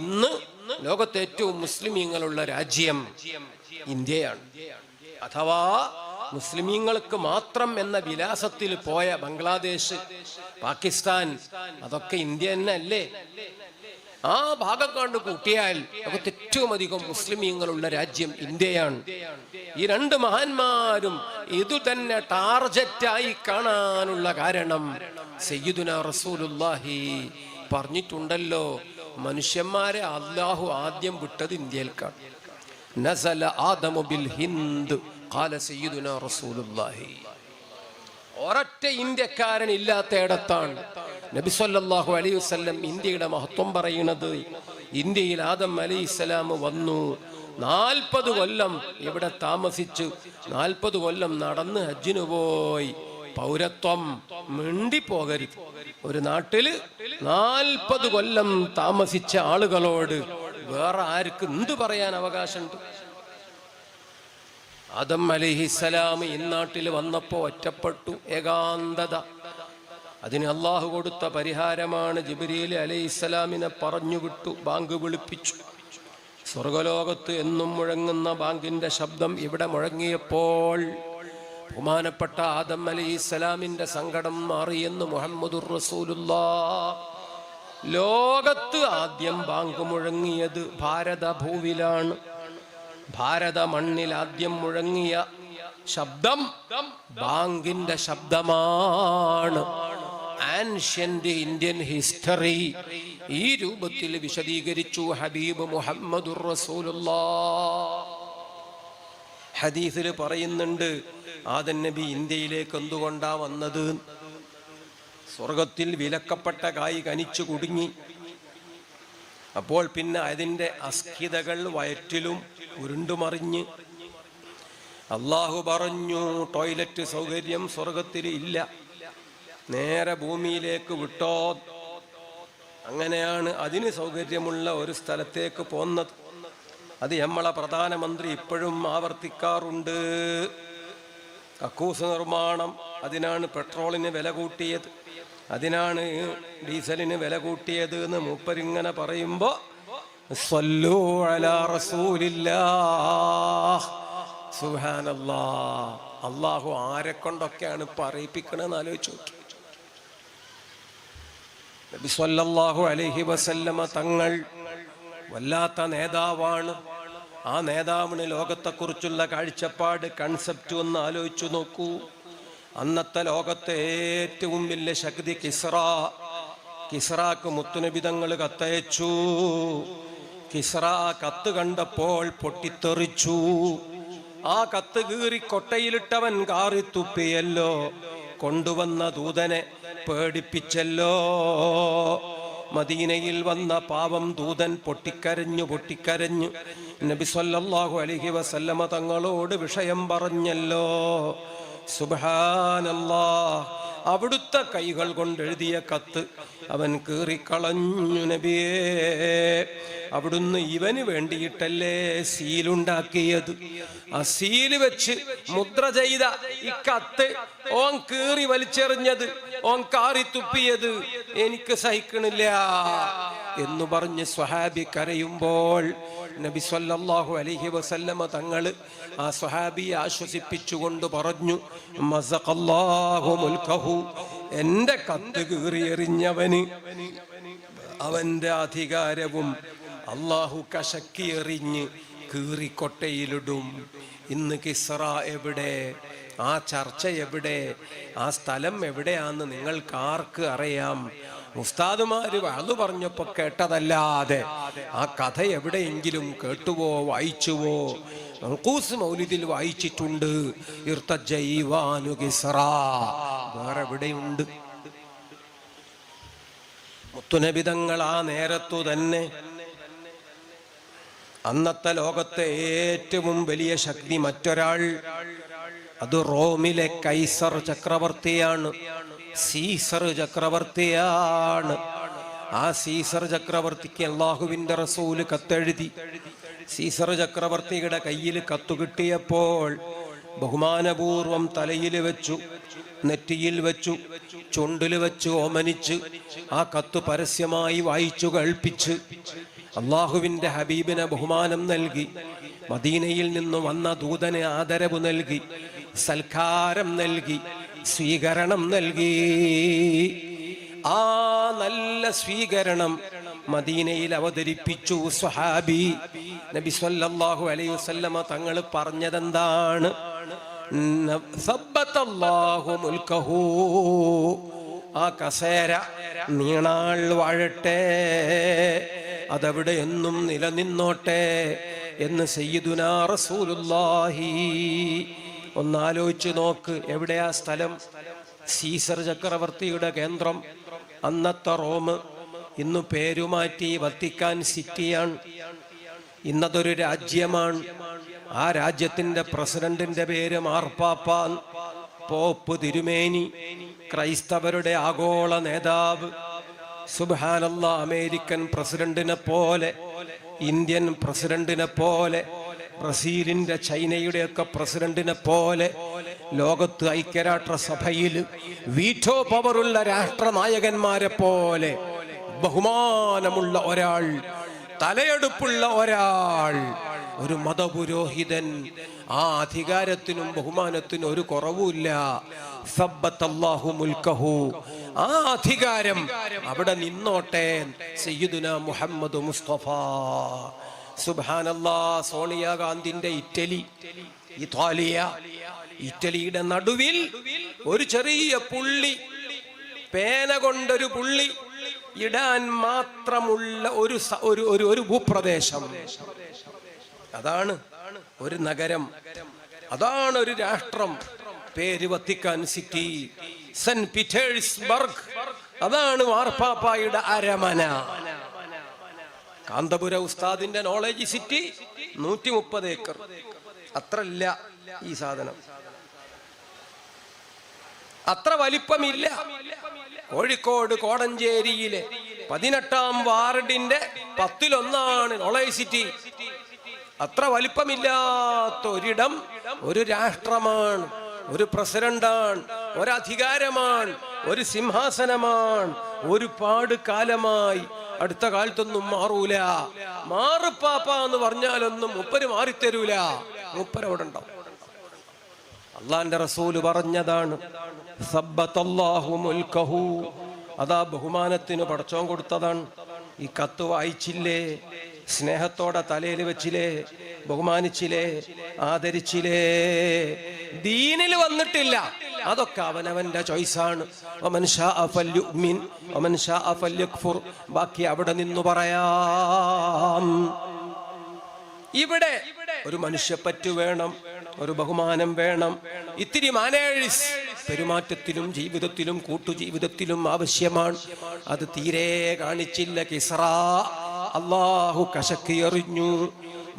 ഇന്ന് ലോകത്തെ ഏറ്റവും മുസ്ലിമീങ്ങളുള്ള രാജ്യം ഇന്ത്യയാണ്. അഥവാ മുസ്ലിമീങ്ങൾക്ക് മാത്രം എന്ന വിലാസത്തിൽ പോയ ബംഗ്ലാദേശ്, പാകിസ്ഥാൻ, അതൊക്കെ ഇന്ത്യ തന്നെ അല്ലേ? ആ ഭാഗം കണ്ട് കൂട്ടിയാൽ ലോകത്ത് ഏറ്റവും അധികം മുസ്ലിമീങ്ങളുള്ള രാജ്യം ഇന്ത്യയാണ്. ഈ രണ്ട് മഹാന്മാരും ഇതു തന്നെ ടാർജറ്റായി കാണാനുള്ള കാരണം സയ്യിദുനാ റസൂലുള്ളാഹി പറഞ്ഞിട്ടുണ്ടല്ലോ, മനുഷ്യന്മാരെ അല്ലാഹു ആദ്യം വിട്ടത് ഇന്ത്യയിൽക്കാണ്. നസല ആദമു ബിൽ ഹിന്ദ് ഖാല സയ്യിദുനാ റസൂലുള്ളാഹി. ഒരൊറ്റ ഇന്ത്യക്കാരൻ ഇല്ലാത്തയിടത്താണ് നബി സല്ലല്ലാഹു അലൈഹി വസല്ലം ഇന്ത്യയുടെ മഹത്വം പറയുന്നത്. ഇന്ത്യയിൽ ആദം അലൈഹിസ്സലാം വന്നു, 40 കൊല്ലം ഇവിടെ താമസിച്ചു, 40 കൊല്ലം നടന്ന് ഹജ്ജിന് പോയി. പൗരത്വം മിണ്ടിപ്പോകരുത്. ഒരു നാട്ടില് 40 കൊല്ലം താമസിച്ച ആളുകളോട് വേറെ ആർക്ക് എന്ത് പറയാൻ അവകാശമുണ്ട്? ആദം അലൈഹിസ്സലാം ഈ നാട്ടിൽ വന്നപ്പോ ഒറ്റപ്പെട്ടു, ഏകാന്തത. അതിന് അള്ളാഹു കൊടുത്ത പരിഹാരമാണ് ജിബ്രീൽ അലൈഹിസ്സലാമിനെ പറഞ്ഞു വിട്ടു, ബാങ്ക് വിളിപ്പിച്ചു. സ്വർഗലോകത്ത് എന്നും മുഴങ്ങുന്ന ബാങ്കിന്റെ ശബ്ദം ഇവിടെ മുഴങ്ങിയപ്പോൾ ബഹുമാനപ്പെട്ട ആദം അലൈഹിസ്സലാമിന്റെ സങ്കടം മാറിയെന്ന് മുഹമ്മദുർ റസൂലുള്ളാഹ്. ലോകത്ത് ആദ്യം ബാങ്ക് മുഴങ്ങിയത് ഭാരത ഭൂവിലാണ്. ഭാരത മണ്ണിൽ ആദ്യം മുഴങ്ങിയ ശബ്ദം ബാങ്കിന്റെ ശബ്ദമാണ്. ആൻഷ്യന്റ് ഇന്ത്യൻ ഹിസ്റ്ററി ഈ രൂപത്തിൽ വിശദീകരിച്ചു ഹബീബ് മുഹമ്മദുർ റസൂലുള്ളാഹ്. ഹദീസിൽ പറയുന്നുണ്ട്, ആദം നബി ഇന്ത്യയിലേക്ക് എന്തുകൊണ്ടാ വന്നത്? സ്വർഗത്തിൽ വിലക്കപ്പെട്ട കായ് കനിച്ചു കുടുങ്ങി. അപ്പോൾ പിന്നെ അതിൻ്റെ അസ്ഖിതകൾ വയറ്റിലും ഉരുണ്ടുമറിഞ്ഞ് അള്ളാഹു പറഞ്ഞു, ടോയ്ലറ്റ് സൗകര്യം സ്വർഗത്തിൽ ഇല്ല, നേരെ ഭൂമിയിലേക്ക് വിട്ടോ. അങ്ങനെയാണ് അതിന് സൗകര്യമുള്ള ഒരു സ്ഥലത്തേക്ക് പോന്നത്. അത് നമ്മളെ പ്രധാനമന്ത്രി ഇപ്പോഴും ആവർത്തിക്കാറുണ്ട്. കക്കൂസ് നിർമ്മാണം, അതിനാണ് പെട്രോളിന് വില കൂട്ടിയത്, അതിനാണ് ഡീസലിന് വില കൂട്ടിയത് എന്ന് മൂപ്പരിങ്ങനെ പറയുമ്പോ സ്വല്ലൂ അലാ റസൂലില്ലാഹ്. സുബ്ഹാനല്ലാഹ്. അള്ളാഹു ആരെ കൊണ്ടൊക്കെയാണ് പറയിപ്പിക്കണമെന്ന് ആലോചിച്ചു നോക്കി. നബി സ്വല്ലല്ലാഹു അലൈഹി വസല്ലമ തങ്ങൾ വല്ലാത്ത നേതാവാണ്. ആ നേതാവിന് ലോകത്തെക്കുറിച്ചുള്ള കാഴ്ചപ്പാട്, കൺസെപ്റ്റ് ഒന്ന് ആലോചിച്ചു നോക്കൂ. അന്നത്തെ ലോകത്തെ ഏറ്റവും വലിയ ശക്തി കിസ്റാക്ക് മുത്തുനബി തങ്ങൾ കത്തയച്ചു. കിസ്റ കത്ത് കണ്ടപ്പോൾ പൊട്ടിത്തെറിച്ചു. ആ കത്ത് കീറി കൊട്ടയിലിട്ടവൻ കാറിത്തുപ്പിയല്ലോ, കൊണ്ടുവന്ന ദൂതനെ പേടിപ്പിച്ചല്ലോ. മദീനയിൽ വന്ന പാവം ദൂതൻ പൊട്ടിക്കരഞ്ഞു നബി സല്ലല്ലാഹു അലൈഹി വസല്ലമ തങ്ങളോട് വിഷയം പറഞ്ഞല്ലോ. സുബ്ഹാനല്ലാഹ്. അവിടുത്തെ കൈകൾ കൊണ്ടെഴുതിയ കത്ത് അവൻ കീറിക്കളഞ്ഞു നബിയേ. അവിടുന്ന് ഇവന് വേണ്ടിയിട്ടല്ലേ സീലുണ്ടാക്കിയത്. ആ സീല് വെച്ച് മുദ്ര ചെയ്ത ഈ കത്ത് ഓൻ കീറി വലിച്ചെറിഞ്ഞത്, ഓൻ കാറിത്തുപ്പിയത് എനിക്ക് സഹിക്കണില്ല എന്ന് പറഞ്ഞ് സ്വഹാബി കരയുമ്പോൾ നബി സല്ലല്ലാഹു അലൈഹി വസല്ലമ തങ്ങള് ആ സ്വഹാബിയെ ആശ്വസിപ്പിച്ചുകൊണ്ട് പറഞ്ഞു, മസഖല്ലാഹു മുൽക്കഹു. എന്റെ കത്ത് കീറിയെറിഞ്ഞവന് അവന്റെ അധികാരവും അള്ളാഹു കശക്കി എറിഞ്ഞ് കീറിക്കൊട്ടയിലിടും. ഇന്ന് കിസ്റ എവിടെ? ആ ചർച്ച എവിടെ? ആ സ്ഥലം എവിടെയാന്ന് നിങ്ങൾക്ക് ആർക്ക് അറിയാം? ഉസ്താദുമാര് വഅദ് പറഞ്ഞപ്പോ കേട്ടതല്ലാതെ ആ കഥ എവിടെയെങ്കിലും കേട്ടുവോ, വായിച്ചുവോ? മൻഖൂസ് മൗലിദിൽ വായിച്ചിട്ടുണ്ട്, ഇർതജൈവാനു കിസ്റ. വേറെ എവിടെയുണ്ട്? മുത്തുനബി തങ്ങൾ ആ നേരത്തു തന്നെ അന്നത്തെ ലോകത്തെ ഏറ്റവും വലിയ ശക്തി മറ്റൊരാൾ, അത് റോമിലെ കൈസർ ചക്രവർത്തിയാണ്, സീസർ ചക്രവർത്തിയാണ്. ആ സീസർ ചക്രവർത്തിക്ക് അല്ലാഹുവിന്റെ റസൂല് കത്തെഴുതി. സീസർ ചക്രവർത്തിയുടെ കയ്യിൽ കത്തു കിട്ടിയപ്പോൾ ബഹുമാനപൂർവം തലയിൽ വെച്ചു, നെറ്റിയിൽ വെച്ചു, ചുണ്ടിൽ വെച്ച് ഓമനിച്ച് ആ കത്ത് പരസ്യമായി വായിച്ചു കേൾപ്പിച്ച് അള്ളാഹുവിന്റെ ഹബീബിന് ബഹുമാനം നൽകി, മദീനയിൽ നിന്ന് വന്ന ദൂതന് ആദരവ് നൽകി, സൽക്കാരം നൽകി, സ്വീകരണം നൽകി. ആ നല്ല സ്വീകരണം മദീനയിൽ അവതരിപ്പിച്ചു സ്വഹാബി. നബി സല്ലല്ലാഹു അലൈഹി വസല്ലമ തങ്ങൾ പറഞ്ഞതെന്താണ്? സബ്ബത്തല്ലാഹു മുൽക്കഹു, ആ കസേര നീണാൾ വാഴട്ടെ, അതവിടെ എന്നും നിലനിന്നോട്ടെ എന്ന് സയ്യിദുനാ റസൂലുള്ളാഹി. ഒന്നാലോചിച്ച് നോക്ക്, എവിടെയാ സ്ഥലം? സീസർ ചക്രവർത്തിയുടെ കേന്ദ്രം അന്നത്തെ റോം. ഇന്ന് പേരുമാറ്റി വത്തിക്കാൻ സിറ്റിയാണ്. ഇന്നതൊരു രാജ്യമാണ്. ആ രാജ്യത്തിന്റെ പ്രസിഡന്റിന്റെ പേര് മാർപ്പാപ്പാൻ, പോപ്പ് തിരുമേനി, ക്രൈസ്തവരുടെ ആഗോള നേതാവ്. സുബ്ഹാനല്ലാ, അമേരിക്കൻ പ്രസിഡന്റിനെ പോലെ, ഇന്ത്യൻ പ്രസിഡന്റിനെ പോലെ, ബ്രസീലിന്റെ ചൈനയുടെയൊക്കെ പ്രസിഡന്റിനെ പോലെ, ലോകത്ത് ഐക്യരാഷ്ട്രസഭയിൽ വീറ്റോ പവറുള്ള രാഷ്ട്രനായകന്മാരെ പോലെ ബഹുമാനമുള്ള ഒരാൾ, തലയെടുപ്പുള്ള ഒരാൾ, ഒരു മതപുരോഹിതൻ. ആ അധികാരത്തിനും ബഹുമാനത്തിനും ഒരു കുറവുമില്ല. സബ്ബത്തല്ലാഹു മുൽക്കഹു, ആ അധികാരം അവിടെ നിന്നോട്ടെ. സയ്യിദുനാ മുഹമ്മദ് മുസ്തഫ. സുബ്ഹാനല്ലാഹ്, സോണിയാഗാന്ധിന്റെ ഇറ്റലിയുടെ നടുവിൽ ഒരു ചെറിയ പുള്ളി, പേന കൊണ്ടൊരു പുള്ളി ഇടാൻ മാത്രമുള്ള ഒരു ഭൂപ്രദേശം. അതാണ് ഒരു നഗരം, അതാണ് ഒരു രാഷ്ട്രം. പേര് വത്തിക്കാൻ സിറ്റി, സെന്റ് പീറ്റേഴ്സ്ബർഗ്. അതാണ് മാർപ്പാപ്പായുടെ അരമന. കാന്തപുര ഉസ്താദിന്റെ നോളജ് സിറ്റി 130 ഏക്കർ. അത്രല്ല ഈ സാധനം, അത്ര വലിപ്പമില്ല. കോഴിക്കോട് കോടഞ്ചേരിയിലെ 18ാം വാർഡിന്റെ 10-1 നോളജ് സിറ്റി. അത്ര വലിപ്പമില്ലാത്ത ഒരിടം ഒരു രാഷ്ട്രമാണ്, ഒരു പ്രസിഡന്റാണ്, ഒരധികാരമാണ്, ഒരു സിംഹാസനമാണ്. ഒരുപാട് കാലമായി, അടുത്ത കാലത്തൊന്നും മാറൂല. മാറുപ്പാപ്പ എന്ന് പറഞ്ഞാലൊന്നും മുപ്പര് മാറിത്തരൂല. മുപ്പര് അവിടെ ഉണ്ടാവും. അള്ളാന്റെ റസൂല് പറഞ്ഞതാണ്, സബ്ബത്തല്ലാഹു മുൽക്കഹു. അതാ ബഹുമാനത്തിന് പടച്ചോൻ കൊടുത്തതാണ്. ഈ കത്ത് വായിച്ചില്ലേ? സ്നേഹത്തോടെ തലയിൽ വെച്ചില്ലേ? ബഹുമാനിച്ചില്ലേ? ആദരിച്ചില്ലേ? ദീനിൽ വന്നിട്ടില്ല, അതൊക്കെ അവനവന്റെ ചോയ്സാണ്. ബാക്കി അവിടെ നിന്ന് പറയാം. ഇവിടെ ഒരു മനുഷ്യപ്പറ്റു വേണം, ഒരു ബഹുമാനം വേണം, ഇത്തിരി മാനേഴ്സ് പെരുമാറ്റത്തിലും ജീവിതത്തിലും കൂട്ടുജീവിതത്തിലും ആവശ്യമാണ്. അത് തീരെ കാണിച്ചില്ല കിസ്റ. അള്ളാഹു കശക്കി എറിഞ്ഞു.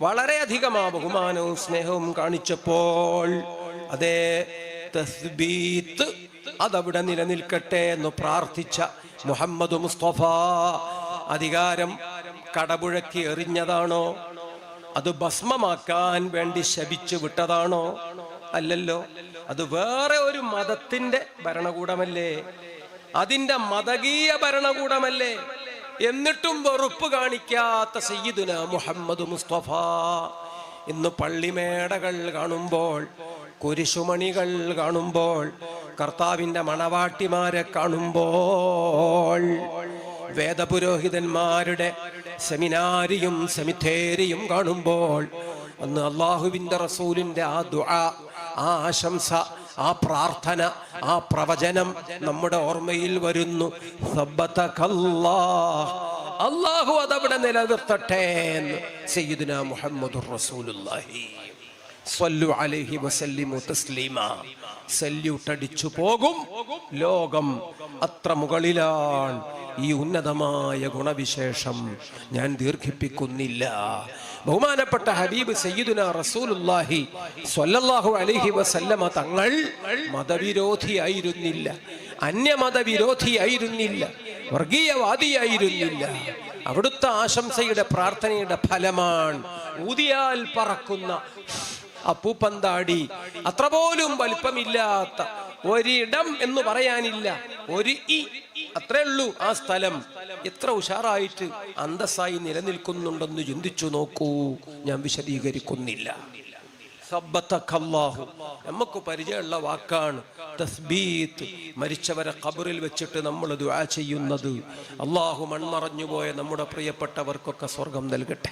വളരെയധികം ആ ബഹുമാനവും സ്നേഹവും കാണിച്ചപ്പോൾ അതേ തസ്ബീത്ത് അതവിടെ നിലനിൽക്കട്ടെ എന്ന് പ്രാർത്ഥിച്ച മുഹമ്മദ് മുസ്തഫ അധികാരം കടപുഴക്കി എറിഞ്ഞതാണോ? അത് ഭസ്മമാക്കാൻ വേണ്ടി ശപിച്ചു വിട്ടതാണോ? അല്ലല്ലോ. അത് വേറെ ഒരു മതത്തിന്റെ ഭരണകൂടമല്ലേ, അതിന്റെ മതകീയ ഭരണകൂടമല്ലേ. എന്നിട്ടും വെറുപ്പ് കാണിക്കാത്ത സയ്യിദുനാ മുഹമ്മദ് മുസ്തഫ ഇന്ന് പള്ളിമേടകൾ കാണുമ്പോൾ, കുരിശുമണികൾ കാണുമ്പോൾ, കർത്താവിന്റെ മണവാട്ടിമാരെ കാണുമ്പോൾ, വേദപുരോഹിതന്മാരുടെ സെമിനാരിയും സെമിത്തേരിയും കാണുമ്പോൾ, അന്ന് അള്ളാഹുവിന്റെ റസൂലിന്റെ ആ ദുആ, ആ ആശംസ, ആ പ്രാർത്ഥന, ആ പ്രവചനം നമ്മുടെ ഓർമ്മയിൽ വരുന്നു. അള്ളാഹു അതവിടെ നിലനിർത്തട്ടെ എന്ന് സയ്യിദുനാ മുഹമ്മദുർ റസൂലുള്ളാഹി സ്വല്ലു അലൈഹി വസല്ലിമു തസ്ലീമാ. സല്യൂട്ട് അടിച്ചു പോകും ലോകം. അത്ര മുകളിലാണ് ഈ ഉന്നതമായ ഗുണവിശേഷം. ഞാൻ ദീർഘിപ്പിക്കുന്നില്ല. ബഹുമാനപ്പെട്ട ഹബീബ് സയ്യിദുനാ റസൂലുള്ളാഹി സ്വല്ലല്ലാഹു അലൈഹി വസല്ലമ തങ്ങൾ മതവിരോധിയായിരുന്നില്ല, അന്യമതവിരോധിയായിരുന്നില്ല, വർഗീയവാദിയായിരുന്നില്ല. അവിടുത്തെ ആശംസയുടെ പ്രാർത്ഥനയുടെ ഫലമാണ് ഊതിയാൽ പറക്കുന്ന അപ്പൂപ്പന്താടി. അത്ര പോലും വലിപ്പമില്ലാത്ത ഒരിടം എന്ന് പറയാനില്ല. ഒരു അത്രേ ഉള്ളൂ. ആ സ്ഥലം എത്ര ഉഷാറായിട്ട് അന്തസ്സായി നിലനിൽക്കുന്നുണ്ടെന്ന് ചിന്തിച്ചു നോക്കൂ. ഞാൻ വിശദീകരിക്കുന്നില്ല. സബ്ബതകല്ലാഹു നമുക്ക് പരിചയമുള്ള വാക്കാണ് തസ്ബീത്ത്. മരിച്ചവരെ ഖബറിൽ വെച്ചിട്ട് നമ്മൾ ദുആ ചെയ്യുന്നത്. അള്ളാഹു മൺമറഞ്ഞുപോയ നമ്മുടെ പ്രിയപ്പെട്ടവർക്കൊക്കെ സ്വർഗം നൽകട്ടെ,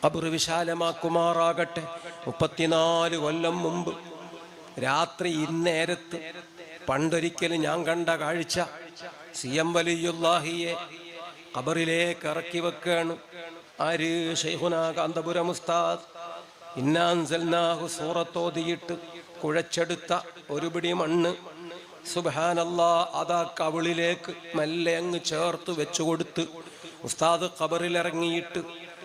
ഖബർ വിശാലമാക്കുമാറാകട്ടെ. 34 കൊല്ലം മുമ്പ് രാത്രി ഇന്നേരത്ത് പണ്ടൊരിക്കലും ഞാൻ കണ്ട കാഴ്ച, CM വലിയുല്ലാഹിയെ ഖബറിലേക്ക് ഇറക്കി വെക്കാണ്. ആര്? ശൈഖുനാ കാന്തപുരം ഉസ്താദ്. ഇന്നാ അൻസൽനാഹു സൂറത്തോതിയിട്ട് കുഴച്ചെടുത്ത ഒരു പിടി മണ്ണ്, സുബ്ഹാനല്ലാഹ്, അതാ കവിളിലേക്ക് മെല്ലെ അങ്ങ് ചേർത്ത് വെച്ചുകൊടുത്ത് ഉസ്താദ് ഖബറിലിറങ്ങിയിട്ട്,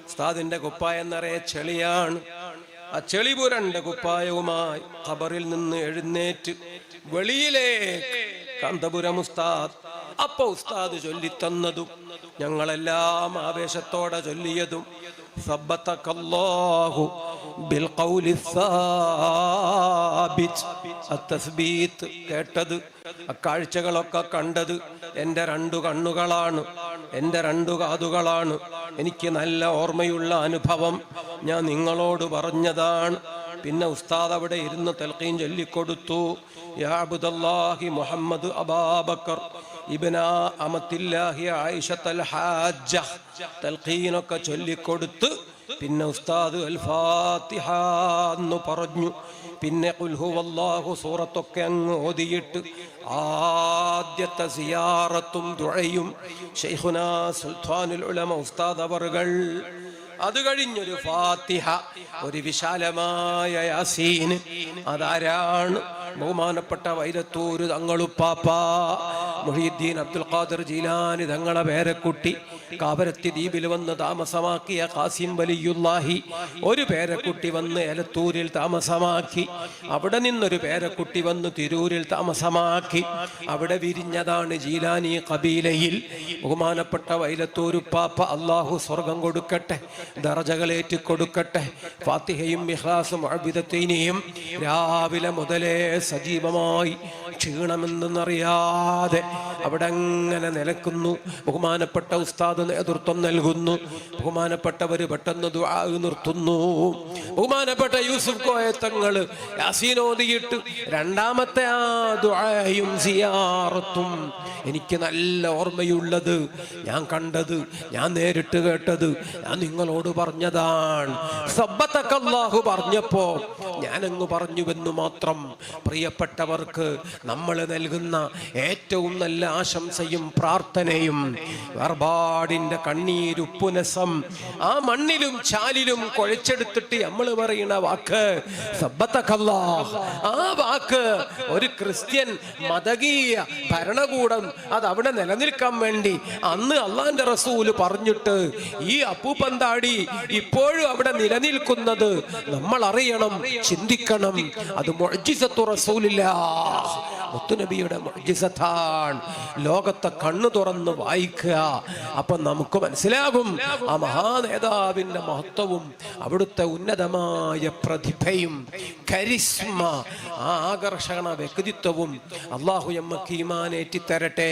ഉസ്താദിന്റെ കുപ്പായം നിറയെ ചെളിയാണ്. ആ ചെളി പുരണ്ട കുപ്പായവുമായി ഖബറിൽ നിന്ന് എഴുന്നേറ്റ് വെളിയിലേക്ക് കാന്തപുരം ഉസ്താദ്. അപ്പൊ ഉസ്താദ് ചൊല്ലിത്തന്നതും ഞങ്ങളെല്ലാം ആവേശത്തോടെ ചൊല്ലിയതും സബ്ബതകല്ലാഹു ബിൽഖൗലി സാബിത്. അത്തസ്ബീത്ത് കേട്ടത്, അക്കാഴ്ചകളൊക്കെ കണ്ടത് എൻ്റെ 2 കണ്ണുകളാണ്, എൻ്റെ 2 കാതുകളാണ്. എനിക്ക് നല്ല ഓർമ്മയുള്ള അനുഭവം ഞാൻ നിങ്ങളോട് പറഞ്ഞതാണ്. പിന്നെ ഉസ്താദ് അവിടെ ഇരുന്ന് തൽഖീൻ ചൊല്ലിക്കൊടുത്തു. യാ അബ്ദുല്ലാഹി മുഹമ്മദ് അബൂബക്കർ ഇബ്ന അമത്തില്ലാഹി ആയിഷത്തുൽ ഹാജ്ജ, തൽഖീനൊക്കെ ചൊല്ലിക്കൊടുത്ത് പിന്നെ ഉസ്താദ് അൽ ഫാത്തിഹ എന്ന് പറഞ്ഞു. പിന്നെ ഖുൽ ഹുവല്ലാഹു സൂറത്തൊക്കെ അങ്ങ് ഓതിയിട്ട് ആദ്യത്തെ സിയാറത്തും ദുആയും ശൈഖുനാ സുൽത്താനുൽ ഉലമ ഉസ്താദ് അവറുകൾ. അത് കഴിഞ്ഞൊരു ഫാത്തിഹ, ഒരു വിശാലമായ യാസീൻ. അതാരാണ്? ബഹുമാനപ്പെട്ട വൈരത്തൂര് തങ്ങളുപ്പാപ്പ മുഹീദ്ദീൻ അബ്ദുൽ ഖാദിർ ജീലാനി തങ്ങളെ പേരക്കുട്ടി. കാവരത്തി ദ്വീപിൽ വന്ന് താമസമാക്കിയ ഖാസിം വലിയുല്ലാഹി ഒരു പേരക്കുട്ടി വന്ന് എലത്തൂരിൽ താമസമാക്കി. അവിടെ നിന്നൊരു പേരക്കുട്ടി വന്ന് തിരൂരിൽ താമസമാക്കി. അവിടെ വിരിഞ്ഞതാണ് ജീലാനി കബീലയിൽ ബഹുമാനപ്പെട്ട വൈലത്തൂരുപ്പാപ്പ. അള്ളാഹു സ്വർഗം കൊടുക്കട്ടെ, ദറജകളേറ്റി കൊടുക്കട്ടെ. ഫാത്തിഹയും ഇഖ്ലാസും അബ്ദത്തീനിയും രാവിലെ മുതലേ സജീവമായി ക്ഷീണമെന്നറിയാതെ അവിടെ അങ്ങനെ നിലക്കുന്നു. ബഹുമാനപ്പെട്ട ഉസ്താദ് നേതൃത്വം നൽകുന്നു. ബഹുമാനപ്പെട്ടവര് പെട്ടെന്ന് ദുആ നിർത്തുന്നു. ബഹുമാനപ്പെട്ട യൂസുഫ് കോയ തങ്ങൾ യാസീൻ ഓതിയിട്ട് രണ്ടാമത്തെ ആ ദുആയും സിയാറത്തും എനിക്ക് നല്ല ഓർമ്മയുള്ളത്, ഞാൻ കണ്ടത്, ഞാൻ നേരിട്ട് കേട്ടത്, ഞാൻ നിങ്ങളോട് പറഞ്ഞതാണ്. സബ്ബതകല്ലാഹു പറഞ്ഞപ്പോ ഞാനങ്ങ് പറഞ്ഞുവെന്നു മാത്രം. പ്രിയപ്പെട്ടവർക്ക് നമ്മൾ നൽകുന്ന ഏറ്റവും നല്ല ആശംസയും പ്രാർത്ഥനയും വേർപാടിന്റെ കണ്ണീരുപ്പുനസം ആ മണ്ണിലും ചാലിലും കുഴച്ചെടുത്തിട്ട് നമ്മൾ പറയുന്ന വാക്ക് സബ്ബതകല്ലാഹ്. ആ വാക്ക് ഒരു ക്രിസ്ത്യൻ മതകീയ ഭരണകൂടം അത് അവിടെ നിലനിൽക്കാൻ വേണ്ടി അന്ന് അള്ളാന്റെ റസൂല് പറഞ്ഞിട്ട് ഈ അപ്പൂപ്പന്താടി ഇപ്പോഴും അവിടെ നിലനിൽക്കുന്നത് നമ്മൾ അറിയണം, ചിന്തിക്കണം. അത് മുഅ്ജിസത്തു റസൂലില്ലാഹ്, മുത്തുനബിയുടെ മുഅ്ജിസത്താണ്. ലോകത്തെ കണ്ണു തുറന്ന് വായിക്കുക, അപ്പൊ നമുക്ക് മനസ്സിലാകും ആ മഹാനേതാവിന്റെ മഹത്വവും അവിടുത്തെ ഉന്നതമായ പ്രതിഭയും കരിസ്മ, ആ ആകർഷണ വ്യക്തിത്വവും. അള്ളാഹു നമ്മക്ക് ഈമാനേറ്റി തരട്ടെ.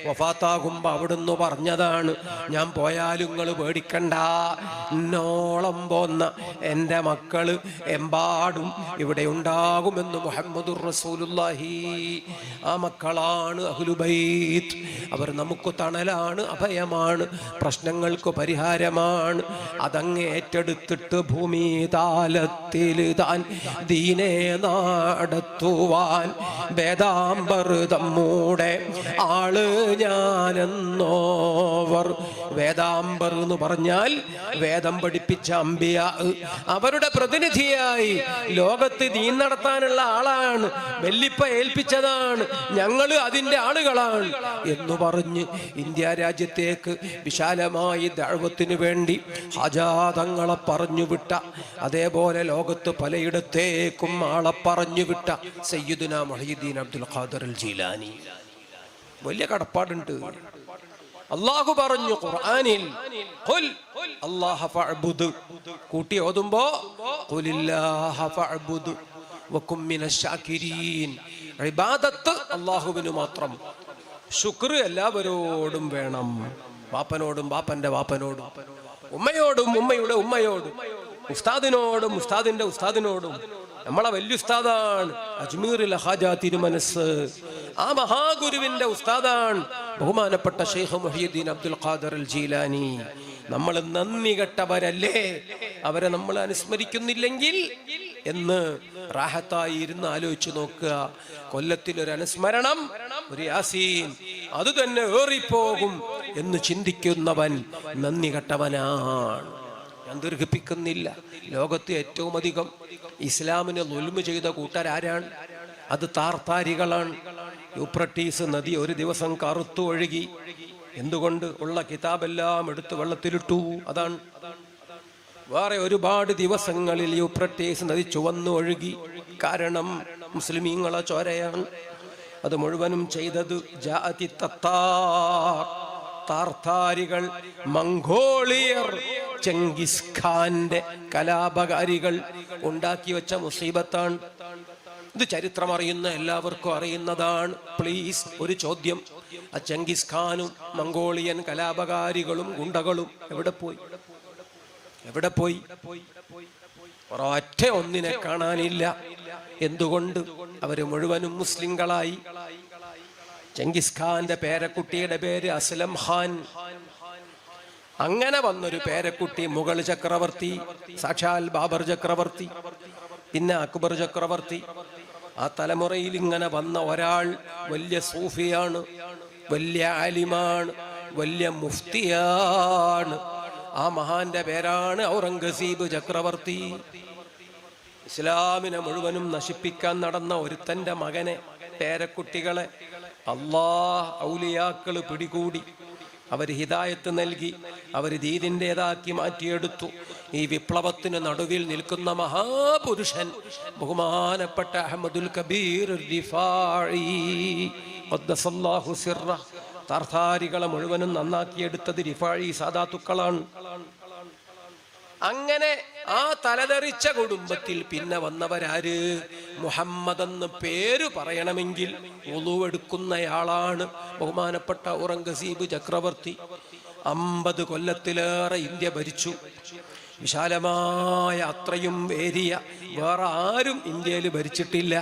വഫാത്താകുമ്പോ അവിടുന്ന് പറഞ്ഞതാണ്, ഞാൻ പോയാലും നിങ്ങൾ പേടിക്കണ്ട, എന്നോളം പോന്ന എൻ്റെ മക്കള് എമ്പാടും ഇവിടെ ഉണ്ടാകുമെന്ന് മുഹമ്മദുർ റസൂലുള്ളാഹി. ആ മക്കളാണ് അഹ്ലുബൈത്ത്. അവർ നമുക്ക് തണലാണ്, അഭയമാണ്, പ്രശ്നങ്ങൾക്ക് പരിഹാരമാണ്. അതങ്ങ് ഏറ്റെടുത്തിട്ട് ഭൂമി താലത്തിൽ താൻ ദീനെ നടത്തുവാൻ വേദാംബർ തമ്മൂടെ ആള് ഞാനെന്നോവർ. വേദാംബർ എന്ന് പറഞ്ഞാൽ വേദം പഠിപ്പിച്ച അമ്പിയ, അവരുടെ പ്രതിനിധിയായി ലോകത്ത് ദീൻ നടത്താനുള്ള ആളാണ്, വെല്ലിപ്പ ഏൽപ്പിച്ചതാണ്, ഞങ്ങൾ അതിൻ്റെ ആളുകളാണ് എന്ന് പറഞ്ഞ് ഇന്ത്യ രാജ്യത്തേക്ക് വിശാലമായി ദഅവത്തിന് വേണ്ടി ഹജാതങ്ങളെ പറഞ്ഞു വിട്ട, അതേപോലെ ലോകത്ത് പലയിടത്തേക്കും ആളെ പറഞ്ഞു വിട്ട സയ്യിദുനാ മുഹയ്യിദ്ദീൻ അബ്ദുൽ ഖാദിർ അൽ ജീലാനി. വലിയ കടപ്പാടുണ്ട്. അല്ലാഹു പറഞ്ഞു ഖുർആനിൽ, ഖുൽ അല്ലാഹ ഫഅബ്ദു, കൂട്ടി ഓതുമ്പോ ഖുലില്ലാഹ ഫഅബ്ദു വകും മിനശ് ശാകിരീൻ. ഇബാദത്ത് അല്ലാഹുവിന് മാത്രം. ശുക്ർ എല്ലാവരോടും വേണം. ബാപ്പനോടും ബാപ്പന്റെ ബാപ്പനോടും, ഉമ്മയോടും ഉമ്മയുടെ ഉമ്മയോടും, ഉസ്താദിനോടും ഉസ്താദിന്റെ ഉസ്താദിനോടും. നമ്മളെ വലിയ ഉസ്താദാണ് അജ്മീറിൽ ഹാജാ തിരുമനസ്. ആ മഹാഗുരുവിന്റെ ഉസ്താദാണ് ബഹുമാനപ്പെട്ട ശൈഖ് മുഹ്യിദ്ദീൻ അബ്ദുൽ ഖാദിർ അൽ ജീലാനി. നമ്മൾ നന്ദി കെട്ടവരല്ലേ, അവരെ നമ്മൾ അനുസ്മരിക്കുന്നില്ലെങ്കിൽ എന്ന് റാഹത്തായി ഇരുന്ന് ആലോചിച്ച് നോക്കുക. കൊല്ലത്തിലൊരു അനുസ്മരണം, ഒരു യാസീൻ, അത് തന്നെ ഏറിപ്പോകും എന്ന് ചിന്തിക്കുന്നവൻ നന്ദി കെട്ടവനാണ്. ഞാൻ ദീർഘിപ്പിക്കുന്നില്ല. ലോകത്ത് ഏറ്റവും അധികം ഇസ്ലാമിനെ ദുൽമ് ചെയ്ത കൂട്ടരാരാണ്? അത് താർത്താരികളാണ്. യൂഫ്രട്ടീസ് നദി ഒരു ദിവസം കറുത്തു ഒഴുകി. എന്തുകൊണ്ട്? ഉള്ള കിതാബെല്ലാം എടുത്ത് വെള്ളത്തിലിട്ടു. അതാണ്. വേറെ ഒരുപാട് ദിവസങ്ങളിൽ യൂഫ്രട്ടീസ് നദി ചുവന്നു ഒഴുകി. കാരണം മുസ്ലിമീങ്ങളെ ചോരയാണ്. അത് മുഴുവനും ചെയ്തത് ജാഅതി തത്താർ, താർത്താരികൾ, മംഗോളിയർ, ചെങ്കിസ് ഖാന്റെ കലാപകാരികൾ ഉണ്ടാക്കി വെച്ച മുസീബത്താണ്. ഇത് ചരിത്രം അറിയുന്ന എല്ലാവർക്കും അറിയുന്നതാണ്. പ്ലീസ്, ഒരു ചോദ്യം. ആ ചെങ്കിസ് ഖാനും മംഗോളിയൻ കലാപകാരികളും ഗുണ്ടകളും എവിടെ പോയി? എവിടെ പോയി? ഒരൊറ്റ ഒന്നിനെ കാണാനില്ല. എന്തുകൊണ്ട്? അവര് മുഴുവനും മുസ്ലിങ്ങളായി. ചെങ്കിസ് ഖാന്റെ പേരക്കുട്ടിയുടെ പേര് അസ്ലം ഖാൻ. അങ്ങനെ വന്നൊരു പേരക്കുട്ടി മുഗൾ ചക്രവർത്തി, സാക്ഷാൽ ബാബർ ചക്രവർത്തി, പിന്നെ അക്ബർ ചക്രവർത്തി. ആ തലമുറയിൽ ഇങ്ങനെ വന്ന ഒരാൾ വലിയ സൂഫിയാണ്, വലിയ ആലിമാണ്, വലിയ മുഫ്തിയാണ്. ആ മഹാന്റെ പേരാണ് ഔറംഗസീബ് ചക്രവർത്തി. ഇസ്ലാമിനെ മുഴുവനും നശിപ്പിക്കാൻ നടന്ന ഒരുത്തന്റെ മകനെ, പേരക്കുട്ടികളെ അല്ലാഹ് ഔലിയാക്കള് പിടികൂടി. അവർ ഹിദായത്ത് നൽകി, അവർ ദീനിൻ്റെതാക്കി മാറ്റിയെടുത്തു. ഈ വിപ്ലവത്തിന് നടുവിൽ നിൽക്കുന്ന മഹാപുരുഷൻ ബഹുമാനപ്പെട്ട അഹ്മദുൽ കബീർ റിഫാഈ ഖദ്ദസല്ലാഹു സിർറ. താർത്താരികളെ മുഴുവനും നന്നാക്കിയെടുത്തത് റിഫാഈ സാദാത്തുക്കളാണ്. അങ്ങനെ ആ തലതെറിച്ച കുടുംബത്തിൽ പിന്നെ വന്നവരാര്? മുഹമ്മദ് എന്ന് പേര് പറയണമെങ്കിൽ ഉളുവെടുക്കുന്നയാളാണ് ബഹുമാനപ്പെട്ട ഔറംഗസീബ് ചക്രവർത്തി. 50 കൊല്ലത്തിലേറെ ഇന്ത്യ ഭരിച്ചു. വിശാലമായ അത്രയും ഏരിയ വേറെ ആരും ഇന്ത്യയിൽ ഭരിച്ചിട്ടില്ല.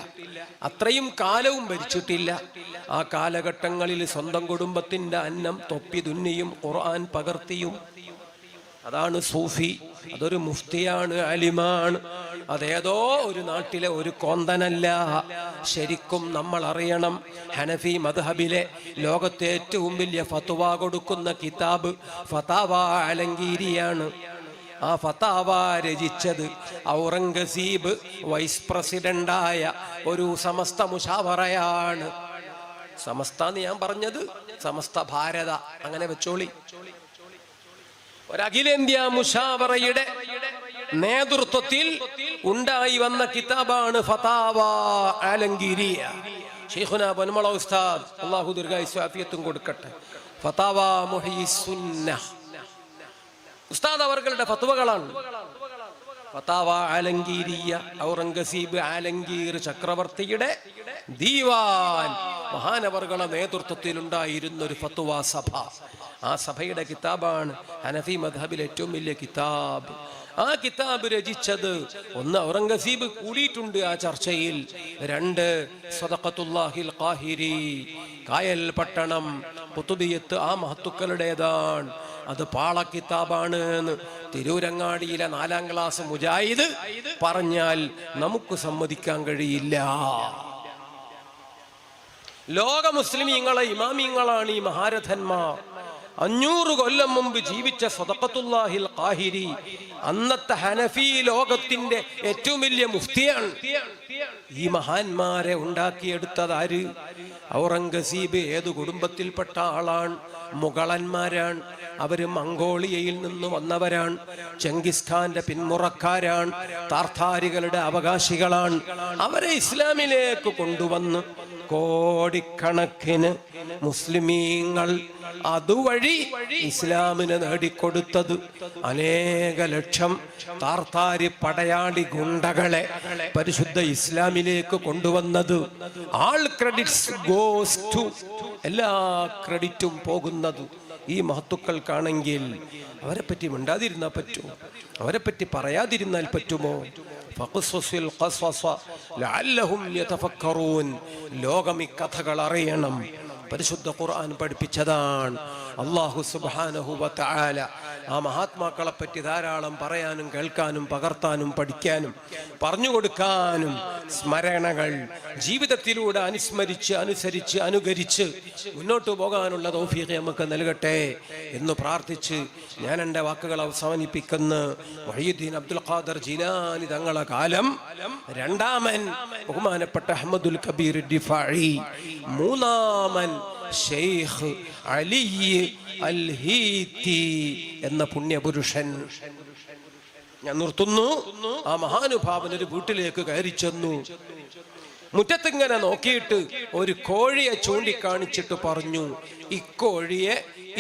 അത്രയും കാലവും ഭരിച്ചിട്ടില്ല. ആ കാലഘട്ടങ്ങളിൽ സ്വന്തം കുടുംബത്തിന്റെ അന്നം തൊപ്പി തുന്നിയും ഖുർആൻ പകർത്തിയും. അതാണ് സൂഫി. അതൊരു മുഫ്തിയാണ്, അലിമാണ്. അതേതോ ഒരു നാട്ടിലെ ഒരു കോന്തനല്ല. ശരിക്കും നമ്മൾ അറിയണം, ഹനഫി മദ്ഹബിലെ ലോകത്തെ ഏറ്റവും വലിയ ഫത്വ കൊടുക്കുന്ന കിതാബ് ഫതാവ അലങ്കീരിയാണ്. ആ ഫതാവ രചിച്ചത് ഔറംഗസീബ് വൈസ് പ്രസിഡന്റായ ഒരു സമസ്ത മുഷാവറയാണ്. സമസ്ത എന്ന് ഞാൻ പറഞ്ഞത് സമസ്ത ഭാരത, അങ്ങനെ വെച്ചോളി. ഒരഖിലേന്ത്യാ മുഷാവറയുടെ നേതൃത്വത്തിൽ ഉണ്ടായി വന്ന കിതാബാണ് ഫതാവ അലങ്കീരിയ. ശൈഖുനാ പൊന്മള ഉസ്താദ്, അല്ലാഹു ദീർഘായുസ്സും ആഫിയത്തും കൊടുക്കട്ടെ, ഫതാവ മുഹ്യിസുന്നഹ് ഉസ്താദ് അവരുടെ ഫത്വകളാണ്. ഫതാവ അലങ്കീരിയ, ഔറംഗസീബ് ആലംഗീർ ചക്രവർത്തിയുടെ ദീവാൻ, മഹാനവർകളുടെ നേതൃത്വത്തിൽ ഉണ്ടായിരുന്ന ഒരു ഫത്വ സഭ. ആ സഭയുടെ കിതാബാണ് ഹനഫി മദ്ഹബിലെ ഏറ്റവും വലിയ കിതാബ്. ആ കിതാബ് രചിച്ചത്, ഒന്ന് ഔറംഗസീബ് കൂടിയിട്ടുണ്ട് ആ ചർച്ചയിൽ. 2 സദഖത്തുല്ലാഹിൽ ഖാഹിരി, കായൽ പട്ടണം ഖുതുബിയത്ത് ആ മഹത്തുക്കളുടേതാണ്. അത് പാള കിതാബാണ് എന്ന് തിരൂരങ്ങാടിയിലെ 4ാം ക്ലാസ് മുജാഹിദ് പറഞ്ഞാൽ നമുക്ക് സമ്മതിക്കാൻ കഴിയില്ല. ലോക മുസ്ലിമീങ്ങളെ ഇമാമിങ്ങളാണ് ഈ മഹാരഥന്മാർ. 500 കൊല്ലം മുമ്പ് ജീവിച്ച സദഖത്തുല്ലാഹിൽ ഖാഹിരി അന്നത്തെ ഹനഫി ലോകത്തിന്റെ ഏറ്റവും വലിയ മുഫ്തിയാണ്. ഈ മഹാന്മാരെ ഉണ്ടാക്കിയെടുത്തത് ആര്? ഔറംഗസീബ് ഏതു കുടുംബത്തിൽപ്പെട്ട ആളാണ്? മുഗളന്മാരാണ്. അവര് മംഗോളിയയിൽ നിന്ന് വന്നവരാണ്. ചെങ്കിസ് ഖാന്റെ പിന്മുറക്കാരാണ്. താർത്താരികളുടെ അവകാശികളാണ്. അവരെ ഇസ്ലാമിലേക്ക് കൊണ്ടുവന്ന് കോടിക്കണക്കിന് മുസ്ലിമീങ്ങൾ അതുവഴി ഇസ്ലാമിന് നേടിക്കൊടുത്തത്. അനേക ലക്ഷം താർത്താരി പടയാളി ഗുണ്ടകളെ പരിശുദ്ധ ഇസ്ലാമിലേക്ക് കൊണ്ടുവന്നത്. ആൾ ക്രെഡിറ്റ്സ് ഗോസ് ടു എല്ലാ ക്രെഡിറ്റും പോകുന്നത് ഈ മഹത്തുക്കൾക്കാണെങ്കിൽ അവരെ പറ്റി മിണ്ടാതിരുന്നാൽ പറ്റുമോ? അവരെ പറ്റി പറയാതിരുന്നാൽ പറ്റുമോ? ലോകം ഈ കഥകൾ അറിയണം. പരിശുദ്ധ ഖുർആൻ പഠിപ്പിച്ചതാണ്. അല്ലാഹു സുബ്ഹാനഹു വ തആല ആ മഹാത്മാക്കളെ പറ്റി ധാരാളം പറയാനും കേൾക്കാനും പകർത്താനും പഠിക്കാനും പറഞ്ഞു കൊടുക്കാനും സ്മരണകൾ ജീവിതത്തിലൂടെ അനുസ്മരിച്ച് അനുസരിച്ച് അനുകരിച്ച് മുന്നോട്ട് പോകാനുള്ള തൗഫീഖ് നമുക്ക് നൽകട്ടെ എന്ന് പ്രാർത്ഥിച്ച് ഞാൻ എൻ്റെ വാക്കുകൾ അവസാനിപ്പിക്കുന്നു. മുഹയ്യിദ്ദീൻ അബ്ദുൽ ഖാദർ ജീലാനി തങ്ങളെ കാലം രണ്ടാമൻ ബഹുമാനപ്പെട്ട അഹ്മദുൽ കബീർ ദിഫാഇ, മൂന്നാമൻ ശൈഖ് അലി അൽ ഹീത്തി എന്ന പുണ്യപുരുഷൻ. ഞാൻ നിർത്തുന്നു. ആ മഹാനുഭാവൻ ഒരു വീട്ടിലേക്ക് കയറി ചെന്നു. മുറ്റത്തിങ്ങനെ നോക്കിയിട്ട് ഒരു കോഴിയെ ചൂണ്ടിക്കാണിച്ചിട്ട് പറഞ്ഞു, ഇക്കോഴിയെ